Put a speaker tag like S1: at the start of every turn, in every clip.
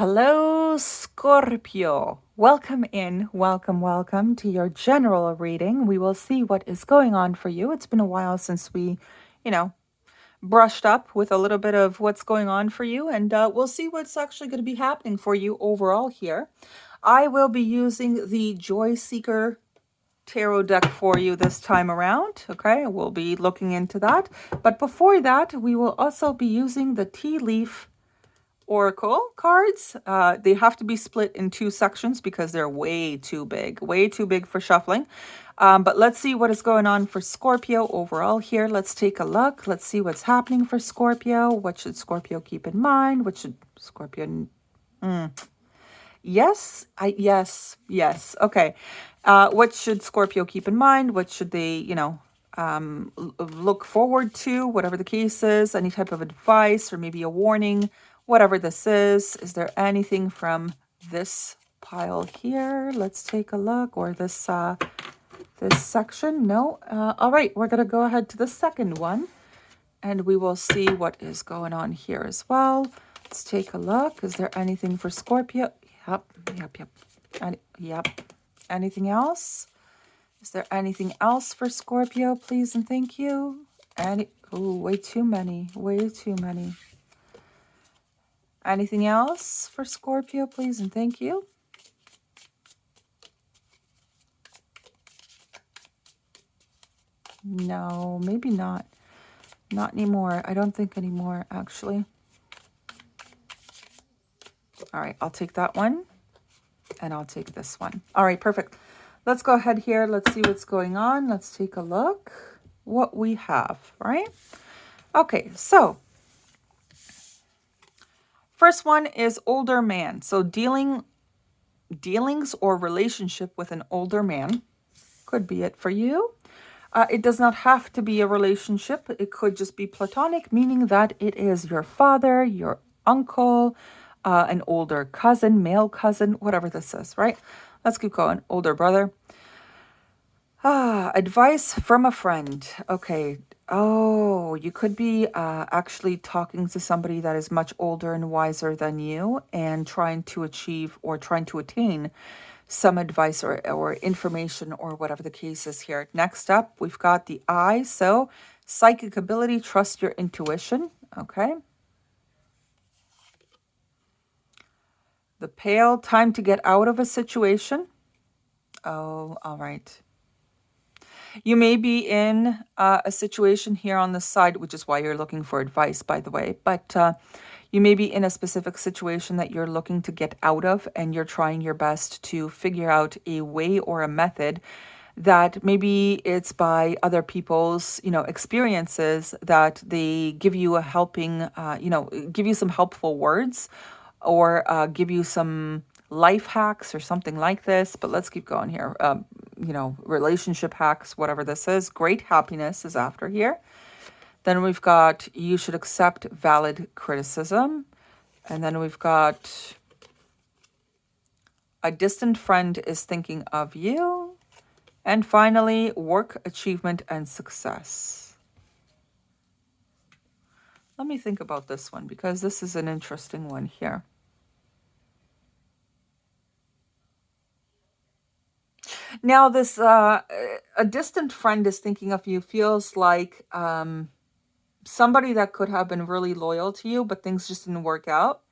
S1: Hello, Scorpio. Welcome in, welcome to your general reading. We will see what is going on for you. It's been a while since we, you know, brushed up with a little bit of what's going on for you, and we'll see what's actually going to be happening for you overall here. I will be using the Joy Seeker tarot deck for you this time around. Okay, we'll be looking into that. But before that, we will also be using the Tea Leaf Oracle cards. They have to be split in two sections because they're way too big for shuffling. But let's see what is going on for Scorpio overall here. Let's take a look. Let's see what's happening for Scorpio. What should Scorpio keep in mind? What should Scorpio... Yes, yes. Okay. What should Scorpio keep in mind? What should they, look forward to? Whatever the case is, any type of advice or maybe a warning, whatever this is. Is there anything from this pile here? Let's take a look. Or this section? No. All right, we're gonna go ahead to the second one, and we will see what is going on here as well. Let's take a look. Is there anything for Scorpio? Yep. Yep. Anything else? Is there anything else for Scorpio, please and thank you? Way too many. Anything else for Scorpio, please and thank you? No, maybe not. Not anymore. I don't think anymore, actually. All right, I'll take that one. And I'll take this one. All right, perfect. Let's go ahead here. Let's see what's going on. Let's take a look what we have, right? Okay, so first one is older man. So dealings or relationship with an older man could be it for you. It does not have to be a relationship. It could just be platonic, meaning that it is your father, your uncle, an older cousin, male cousin, whatever this is, right? Let's keep going. Older brother. Advice from a friend. Okay. Oh, you could be actually talking to somebody that is much older and wiser than you and trying to achieve or trying to attain some advice or information or whatever the case is here. Next up, we've got the eye. So psychic ability, trust your intuition. Okay. The pale, time to get out of a situation. Oh, all right. You may be in a situation here on the side, which is why you're looking for advice, by the way. But you may be in a specific situation that you're looking to get out of, and you're trying your best to figure out a way or a method that maybe it's by other people's, experiences that they give you a helping, give you some helpful words or give you some life hacks or something like this. But let's keep going here. Relationship hacks, whatever this is. Great happiness is after here. Then we've got you should accept valid criticism. And then we've got a distant friend is thinking of you. And finally, work, achievement, and success. Let me think about this one because this is an interesting one here. Now, this a distant friend is thinking of you feels like somebody that could have been really loyal to you, but things just didn't work out.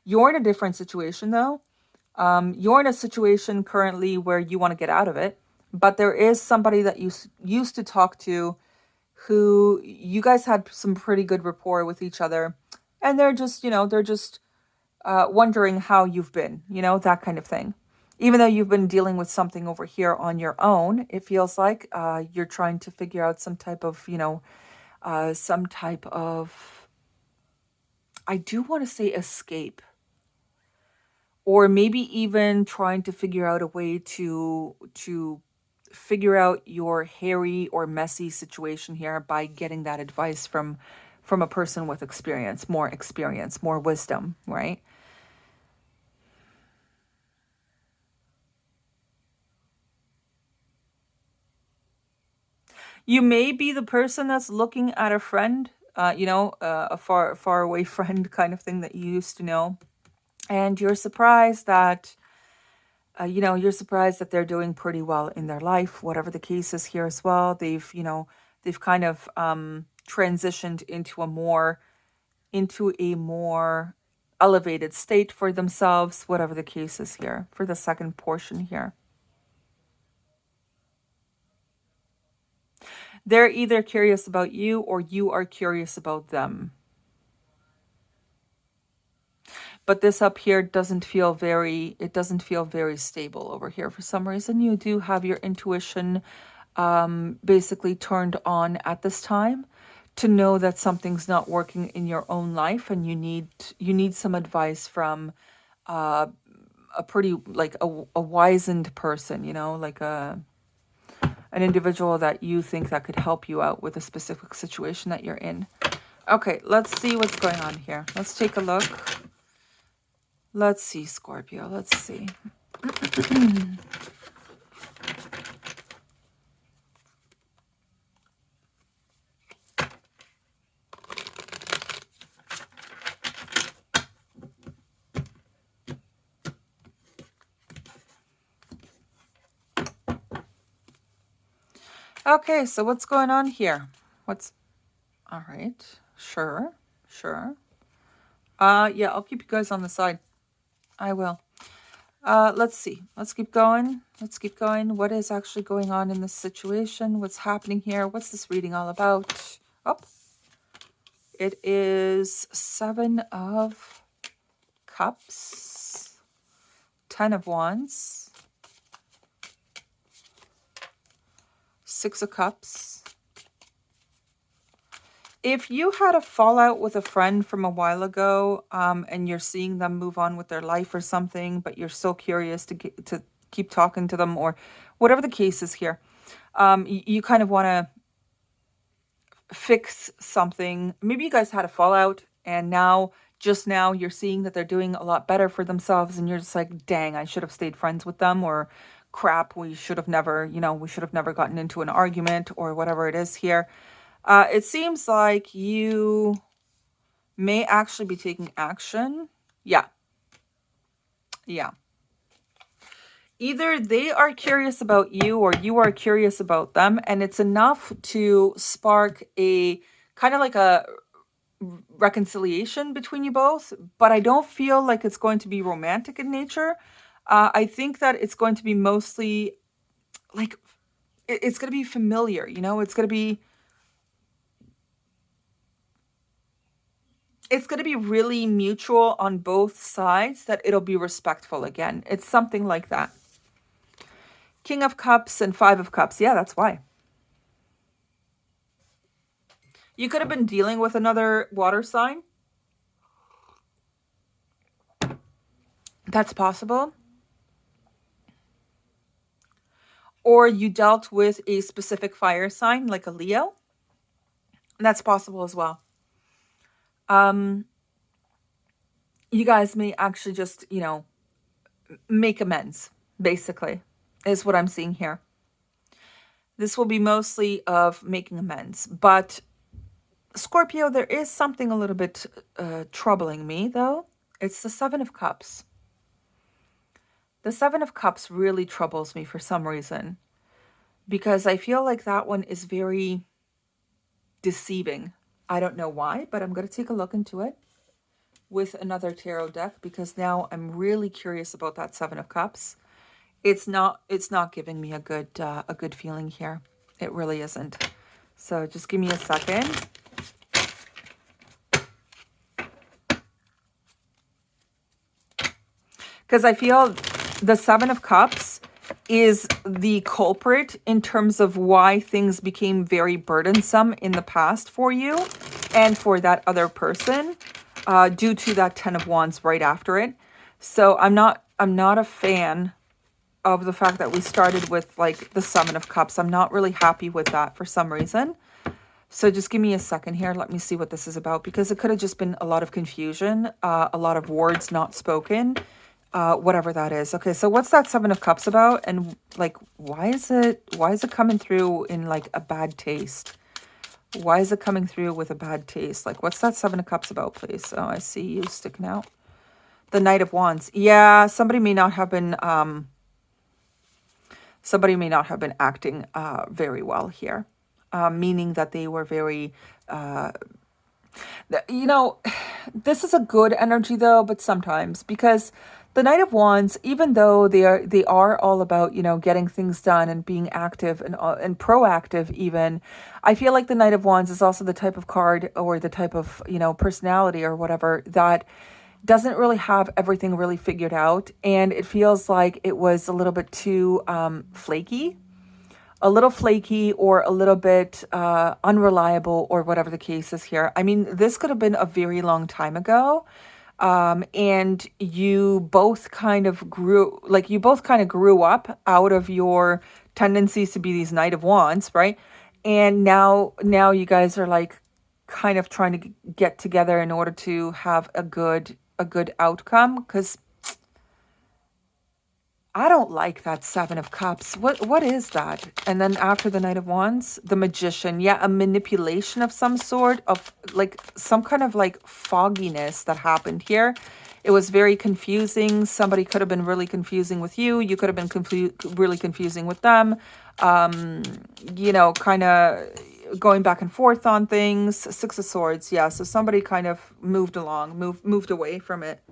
S1: You're in a different situation, though. You're in a situation currently where you want to get out of it, but there is somebody that you used to talk to who you guys had some pretty good rapport with each other, and they're just, wondering how you've been, that kind of thing. Even though you've been dealing with something over here on your own, it feels like you're trying to figure out some type of, I do want to say escape. Or maybe even trying to figure out a way to figure out your hairy or messy situation here by getting that advice from a person with experience, more wisdom, right? You may be the person that's looking at a friend, a far away friend kind of thing that you used to know. And you're surprised that, you're surprised that they're doing pretty well in their life, whatever the case is here as well. They've kind of transitioned into a more elevated state for themselves, whatever the case is here, for the second portion here. They're either curious about you or you are curious about them. But this up here it doesn't feel very stable over here for some reason. You do have your intuition basically turned on at this time to know that something's not working in your own life, and you need some advice from a pretty, like a wizened person, like an individual that you think that could help you out with a specific situation that you're in. Okay, let's see what's going on here. Let's take a look. Let's see, Scorpio. Let's see. Okay, so what's going on here? All right. Sure. Yeah, I'll keep you guys on the side. I will. Let's see. Let's keep going. What is actually going on in this situation? What's happening here? What's this reading all about? Oh, it is 7 of Cups, 10 of Wands, 6 of Cups. If you had a fallout with a friend from a while ago, and you're seeing them move on with their life or something, but you're still curious to keep talking to them, or whatever the case is here, you kind of want to fix something. Maybe you guys had a fallout, and just now you're seeing that they're doing a lot better for themselves, and you're just like, dang, I should have stayed friends with them, or crap, we should have never gotten into an argument, or whatever it is here. It seems like you may actually be taking action. Yeah. Either they are curious about you or you are curious about them, and it's enough to spark a kind of like a reconciliation between you both, but I don't feel like it's going to be romantic in nature. I think that it's going to be mostly like, it's going to be familiar, it's going to be really mutual on both sides, that it'll be respectful again. It's something like that. King of Cups and 5 of Cups. Yeah, that's why. You could have been dealing with another water sign. That's possible. Or you dealt with a specific fire sign, like a Leo. That's possible as well. You guys may actually just, make amends, basically, is what I'm seeing here. This will be mostly of making amends. But, Scorpio, there is something a little bit troubling me, though. It's the 7 of Cups. The 7 of Cups really troubles me for some reason, because I feel like that one is very deceiving. I don't know why, but I'm going to take a look into it with another tarot deck, because now I'm really curious about that 7 of Cups. It's not giving me a good feeling here. It really isn't. So just give me a second. Because I feel the 7 of Cups is the culprit in terms of why things became very burdensome in the past for you and for that other person, due to that 10 of Wands right after it. So I'm not a fan of the fact that we started with like the 7 of Cups. I'm not really happy with that for some reason. So just give me a second here. Let me see what this is about, because it could have just been a lot of confusion, a lot of words not spoken, whatever that is. Okay, so what's that 7 of Cups about? And like, why is it coming through in like a bad taste? Why is it coming through with a bad taste? Like, what's that 7 of Cups about, please? Oh, I see you sticking out. The Knight of Wands. Yeah, somebody may not have been acting very well here, meaning that they were very, you know, this is a good energy though, but sometimes because the Knight of Wands, even though they are all about, getting things done and being active and proactive even, I feel like the Knight of Wands is also the type of card or the type of, personality or whatever that doesn't really have everything really figured out, and it feels like it was a little bit too flaky, or a little bit unreliable, or whatever the case is here. I mean, this could have been a very long time ago. And you both kind of grew up out of your tendencies to be these Knight of Wands, right? And now you guys are like kind of trying to get together in order to have a good outcome, because I don't like that Seven of Cups. What is that? And then after the Knight of Wands, the Magician. Yeah, a manipulation of some sort, of like some kind of like fogginess that happened here. It was very confusing. Somebody could have been really confusing with you. You could have been really confusing with them. Kind of going back and forth on things. Six of Swords. Yeah, so somebody kind of moved away from it.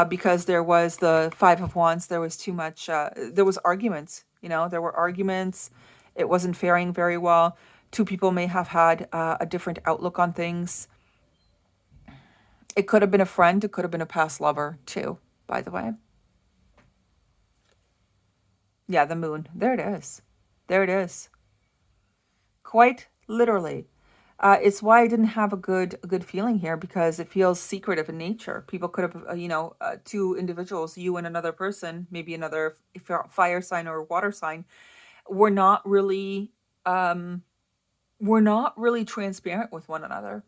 S1: Because there was the Five of Wands, there was too much, there was arguments, there were arguments. It wasn't faring very well. Two people may have had a different outlook on things. It could have been a friend. It could have been a past lover too, by the way. Yeah, the Moon. There it is. There it is. Quite literally. It's why I didn't have a good feeling here, because it feels secretive in nature. People could have, two individuals, you and another person, maybe another fire sign or water sign, were not really, were not really transparent with one another,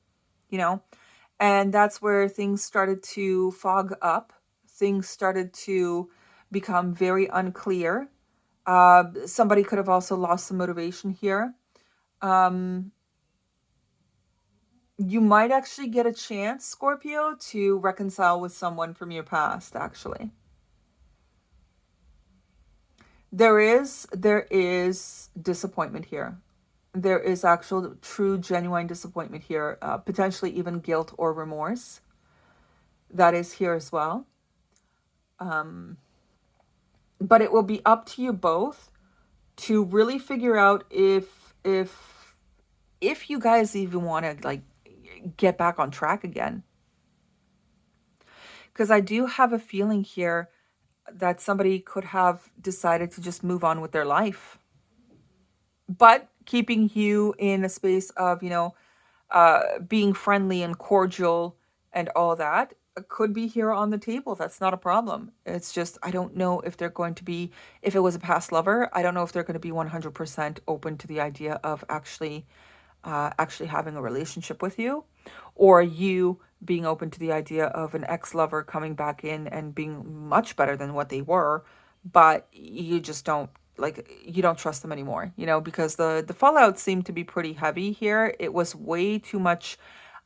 S1: you know, and that's where things started to fog up. Things started to become very unclear. Somebody could have also lost some motivation here. Um, You might actually get a chance, Scorpio, to reconcile with someone from your past, actually. There is disappointment here. There is actual true genuine disappointment here, potentially even guilt or remorse. That is here as well. But it will be up to you both to really figure out if you guys even want to like get back on track again. Because I do have a feeling here that somebody could have decided to just move on with their life, but keeping you in a space of, being friendly and cordial and all that could be here on the table. That's not a problem. It's just, I don't know if they're going to be, if it was a past lover, I don't know if they're going to be 100% open to the idea of actually having a relationship with you, or you being open to the idea of an ex-lover coming back in and being much better than what they were, but you just don't, like, you don't trust them anymore, because the fallout seemed to be pretty heavy here. It was way too much.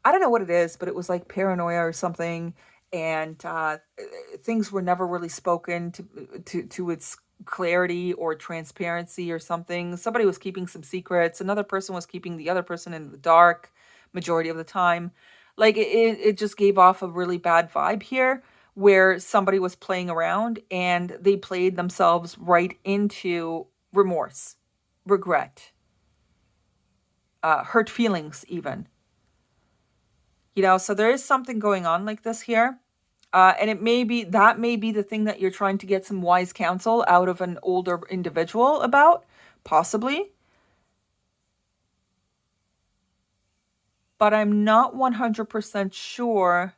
S1: I don't know what it is, but it was like paranoia or something, and things were never really spoken to its clarity or transparency or something. Somebody was keeping some secrets. Another person was keeping the other person in the dark majority of the time. Like it just gave off a really bad vibe here, where somebody was playing around and they played themselves right into remorse, regret, hurt feelings even. So there is something going on like this here. And that may be the thing that you're trying to get some wise counsel out of an older individual about, possibly. But I'm not 100% sure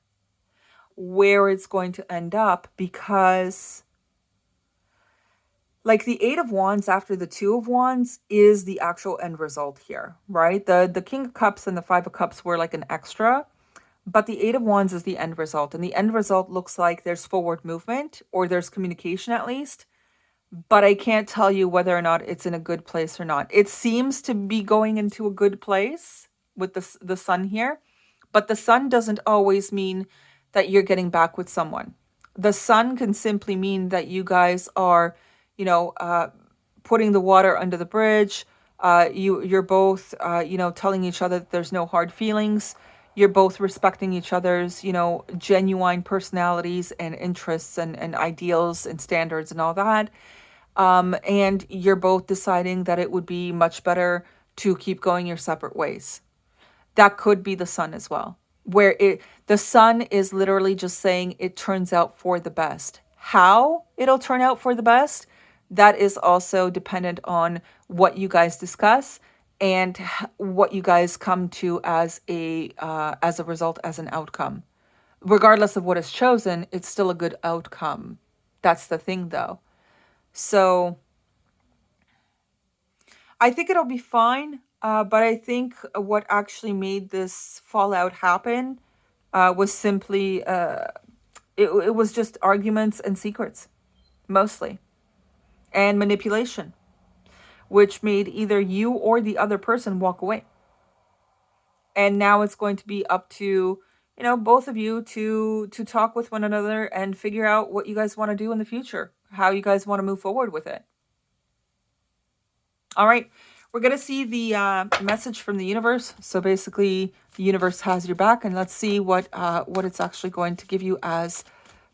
S1: where it's going to end up, because like the Eight of Wands after the Two of Wands is the actual end result here, right? The King of Cups and the Five of Cups were like an extra. But the Eight of Wands is the end result. And the end result looks like there's forward movement, or there's communication at least. But I can't tell you whether or not it's in a good place or not. It seems to be going into a good place with the sun here. But the sun doesn't always mean that you're getting back with someone. The sun can simply mean that you guys are, you know, putting the water under the bridge. You're both, telling each other that there's no hard feelings. You're both respecting each other's, genuine personalities and interests and ideals and standards and all that. And you're both deciding that it would be much better to keep going your separate ways. That could be the sun as well, where the sun is literally just saying it turns out for the best. How it'll turn out for the best, that is also dependent on what you guys discuss and what you guys come to as a result, as an outcome. Regardless of what is chosen, it's still a good outcome. That's the thing, though. So I think it'll be fine. But I think what actually made this fallout happen was simply it was just arguments and secrets, mostly, and manipulation, which made either you or the other person walk away. And now it's going to be up to both of you to talk with one another and figure out what you guys want to do in the future, how you guys want to move forward with it. All right. We're going to see the message from the universe. So basically, the universe has your back, and let's see what it's actually going to give you as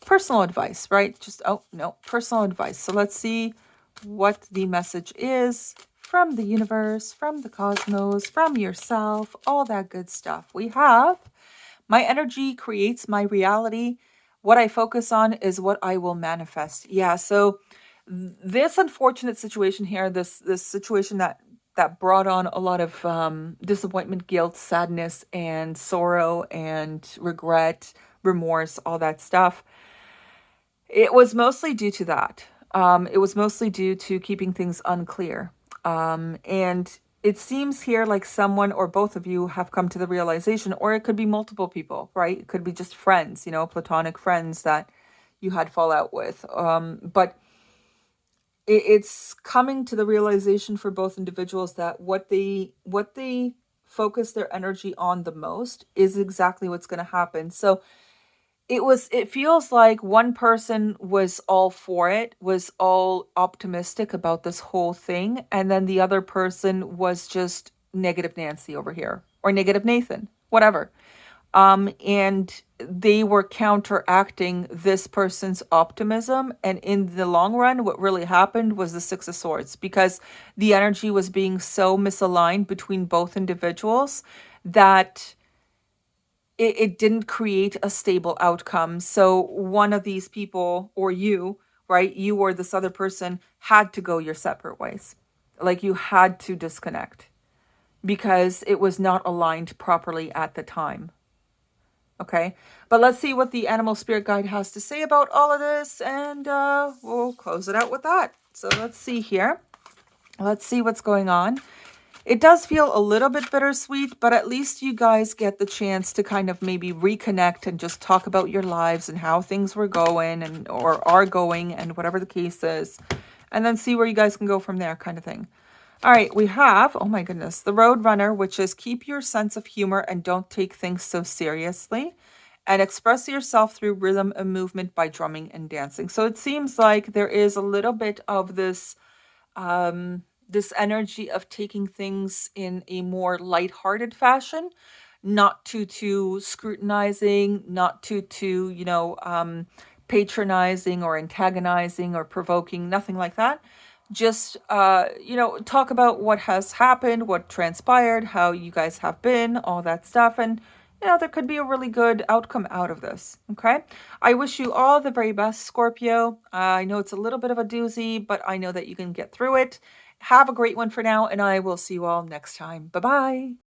S1: personal advice, right? Just, oh, no, personal advice. So let's see what the message is from the universe, from the cosmos, from yourself, all that good stuff. We have, my energy creates my reality. What I focus on is what I will manifest. Yeah, so this unfortunate situation here, this situation that brought on a lot of disappointment, guilt, sadness, and sorrow, and regret, remorse, all that stuff. It was mostly due to that. It was mostly due to keeping things unclear. And it seems here like someone or both of you have come to the realization, or it could be multiple people, right? It could be just friends, platonic friends that you had fallout with. But it's coming to the realization for both individuals that what they focus their energy on the most is exactly what's going to happen. So it feels like one person was all for it, was all optimistic about this whole thing, and then the other person was just negative Nancy over here, or negative Nathan, whatever. And they were counteracting this person's optimism. And in the long run, what really happened was the Six of Swords, because the energy was being so misaligned between both individuals that it didn't create a stable outcome. So one of these people, or you, right, you or this other person, had to go your separate ways. Like, you had to disconnect because it was not aligned properly at the time. Okay, but let's see what the animal spirit guide has to say about all of this, and we'll close it out with that. So let's see here. Let's see what's going on. It does feel a little bit bittersweet, but at least you guys get the chance to kind of maybe reconnect and just talk about your lives and how things were going and or are going and whatever the case is, and then see where you guys can go from there, kind of thing. All right, we have, oh my goodness, the Roadrunner, which is keep your sense of humor and don't take things so seriously, and express yourself through rhythm and movement by drumming and dancing. So it seems like there is a little bit of this energy of taking things in a more lighthearted fashion, not too scrutinizing, not too patronizing or antagonizing or provoking, nothing like that. Just talk about what has happened, what transpired, how you guys have been, all that stuff, and there could be a really good outcome out of this. Okay, I wish you all the very best, Scorpio. I know it's a little bit of a doozy, but I know that you can get through it. Have a great one for now, and I will see you all next time. Bye bye.